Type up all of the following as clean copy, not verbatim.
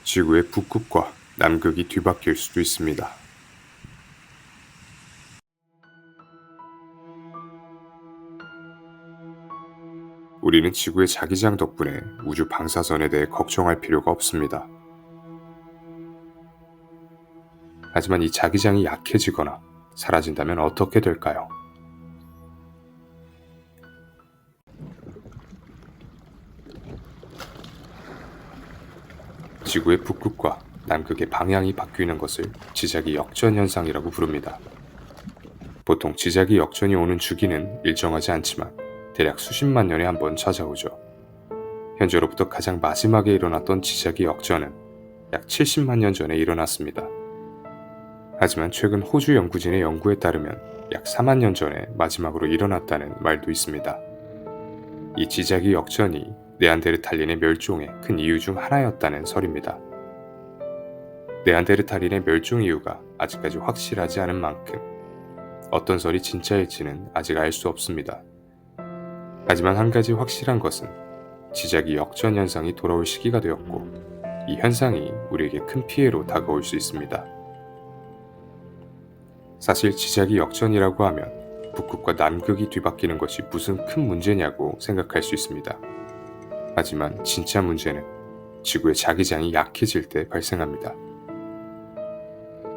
지구의 북극과 남극이 뒤바뀔 수도 있습니다. 우리는 지구의 자기장 덕분에 우주 방사선에 대해 걱정할 필요가 없습니다. 하지만 이 자기장이 약해지거나 사라진다면 어떻게 될까요? 지구의 북극과 남극의 방향이 바뀌는 것을 지자기 역전 현상이라고 부릅니다. 보통 지자기 역전이 오는 주기는 일정하지 않지만 대략 수십만 년에 한 번 찾아오죠. 현재로부터 가장 마지막에 일어났던 지자기 역전은 약 70만 년 전에 일어났습니다. 하지만 최근 호주 연구진의 연구에 따르면 약 4만 년 전에 마지막으로 일어났다는 말도 있습니다. 이 지자기 역전이 네안데르탈린의 멸종의 큰 이유 중 하나였다는 설입니다. 네안데르탈린의 멸종 이유가 아직까지 확실하지 않은 만큼 어떤 설이 진짜일지는 아직 알 수 없습니다. 하지만 한 가지 확실한 것은 지자기 역전 현상이 돌아올 시기가 되었고 이 현상이 우리에게 큰 피해로 다가올 수 있습니다. 사실 지자기 역전이라고 하면 북극과 남극이 뒤바뀌는 것이 무슨 큰 문제냐고 생각할 수 있습니다. 하지만 진짜 문제는 지구의 자기장이 약해질 때 발생합니다.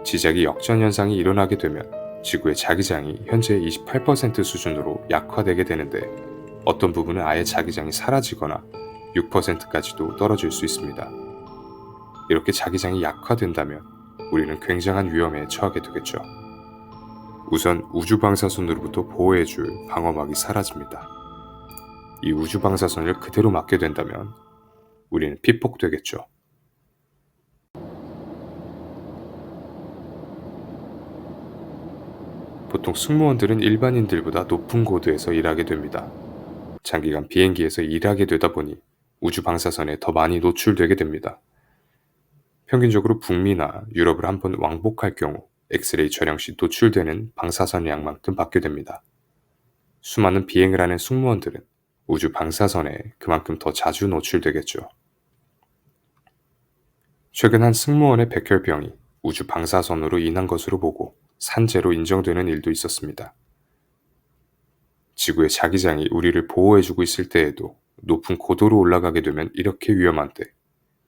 지자기 역전 현상이 일어나게 되면 지구의 자기장이 현재의 28% 수준으로 약화되게 되는데 어떤 부분은 아예 자기장이 사라지거나 6%까지도 떨어질 수 있습니다. 이렇게 자기장이 약화된다면 우리는 굉장한 위험에 처하게 되겠죠. 우선 우주 방사선으로부터 보호해줄 방어막이 사라집니다. 이 우주 방사선을 그대로 맞게 된다면 우리는 피폭되겠죠. 보통 승무원들은 일반인들보다 높은 고도에서 일하게 됩니다. 장기간 비행기에서 일하게 되다 보니 우주 방사선에 더 많이 노출되게 됩니다. 평균적으로 북미나 유럽을 한번 왕복할 경우 엑스레이 촬영 시 노출되는 방사선 양만큼 받게 됩니다. 수많은 비행을 하는 승무원들은 우주 방사선에 그만큼 더 자주 노출되겠죠. 최근 한 승무원의 백혈병이 우주 방사선으로 인한 것으로 보고 산재로 인정되는 일도 있었습니다. 지구의 자기장이 우리를 보호해주고 있을 때에도 높은 고도로 올라가게 되면 이렇게 위험한데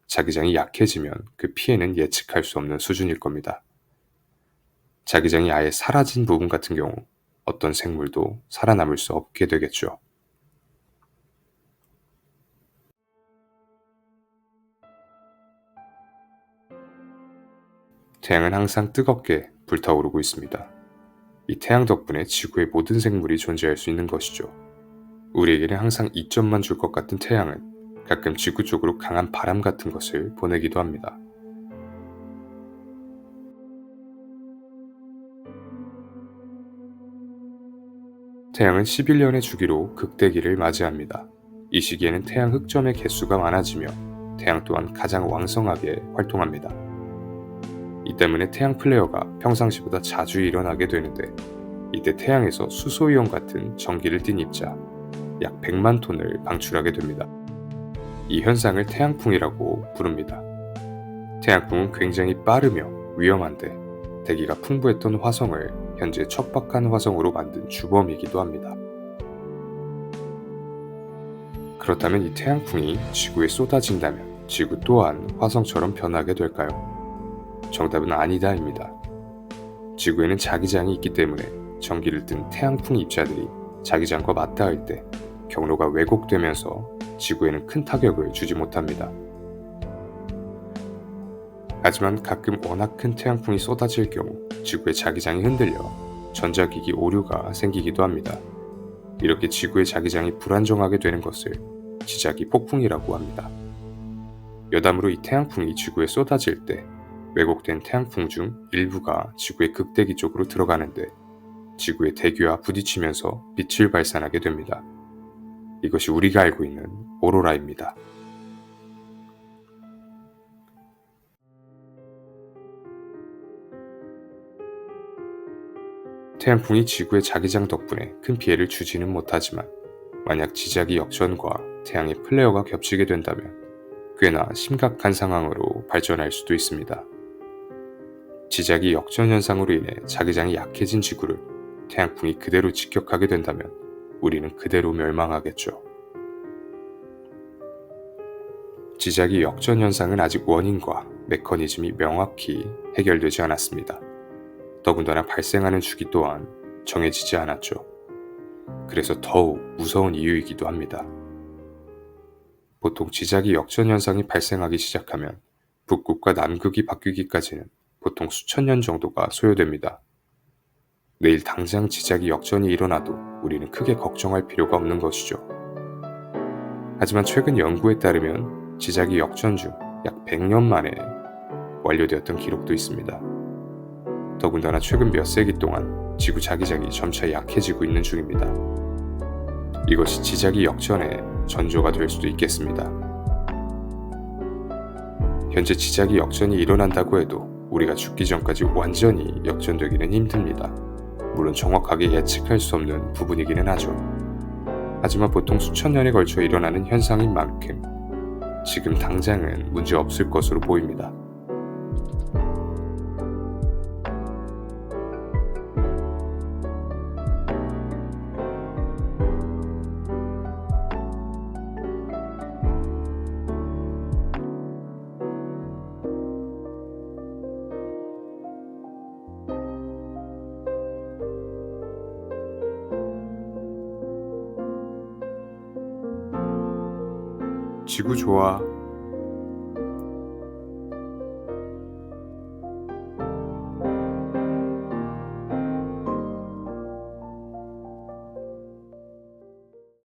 자기장이 약해지면 그 피해는 예측할 수 없는 수준일 겁니다. 자기장이 아예 사라진 부분 같은 경우 어떤 생물도 살아남을 수 없게 되겠죠. 태양은 항상 뜨겁게 불타오르고 있습니다. 이 태양 덕분에 지구의 모든 생물이 존재할 수 있는 것이죠. 우리에게는 항상 이점만 줄 것 같은 태양은 가끔 지구 쪽으로 강한 바람 같은 것을 보내기도 합니다. 태양은 11년의 주기로 극대기를 맞이합니다. 이 시기에는 태양 흑점의 개수가 많아지며 태양 또한 가장 왕성하게 활동합니다. 이 때문에 태양 플레어가 평상시보다 자주 일어나게 되는데 이때 태양에서 수소이온 같은 전기를 띤 입자 약 100만 톤을 방출하게 됩니다. 이 현상을 태양풍이라고 부릅니다. 태양풍은 굉장히 빠르며 위험한데 대기가 풍부했던 화성을 현재 척박한 화성으로 만든 주범이기도 합니다. 그렇다면 이 태양풍이 지구에 쏟아진다면 지구 또한 화성처럼 변하게 될까요? 정답은 아니다입니다. 지구에는 자기장이 있기 때문에 전기를 뜬 태양풍 입자들이 자기장과 맞닿을 때 경로가 왜곡되면서 지구에는 큰 타격을 주지 못합니다. 하지만 가끔 워낙 큰 태양풍이 쏟아질 경우 지구의 자기장이 흔들려 전자기기 오류가 생기기도 합니다. 이렇게 지구의 자기장이 불안정하게 되는 것을 지자기 폭풍이라고 합니다. 여담으로 이 태양풍이 지구에 쏟아질 때 왜곡된 태양풍 중 일부가 지구의 극대기 쪽으로 들어가는데 지구의 대기와 부딪히면서 빛을 발산하게 됩니다. 이것이 우리가 알고 있는 오로라입니다. 태양풍이 지구의 자기장 덕분에 큰 피해를 주지는 못하지만 만약 지자기 역전과 태양의 플레어가 겹치게 된다면 꽤나 심각한 상황으로 발전할 수도 있습니다. 지작이 역전 현상으로 인해 자기장이 약해진 지구를 태양풍이 그대로 직격하게 된다면 우리는 그대로 멸망하겠죠. 지작이 역전 현상은 아직 원인과 메커니즘이 명확히 해결되지 않았습니다. 더군다나 발생하는 주기 또한 정해지지 않았죠. 그래서 더욱 무서운 이유이기도 합니다. 보통 지작이 역전 현상이 발생하기 시작하면 북극과 남극이 바뀌기까지는 보통 수천 년 정도가 소요됩니다. 내일 당장 지작이 역전이 일어나도 우리는 크게 걱정할 필요가 없는 것이죠. 하지만 최근 연구에 따르면 지작이 역전 중 약 100년 만에 완료되었던 기록도 있습니다. 더군다나 최근 몇 세기 동안 지구 자기장이 점차 약해지고 있는 중입니다. 이것이 지작이 역전의 전조가 될 수도 있겠습니다. 현재 지작이 역전이 일어난다고 해도 우리가 죽기 전까지 완전히 역전되기는 힘듭니다. 물론 정확하게 예측할 수 없는 부분이기는 하죠. 하지만 보통 수천 년에 걸쳐 일어나는 현상인 만큼 지금 당장은 문제 없을 것으로 보입니다. 지구 좋아.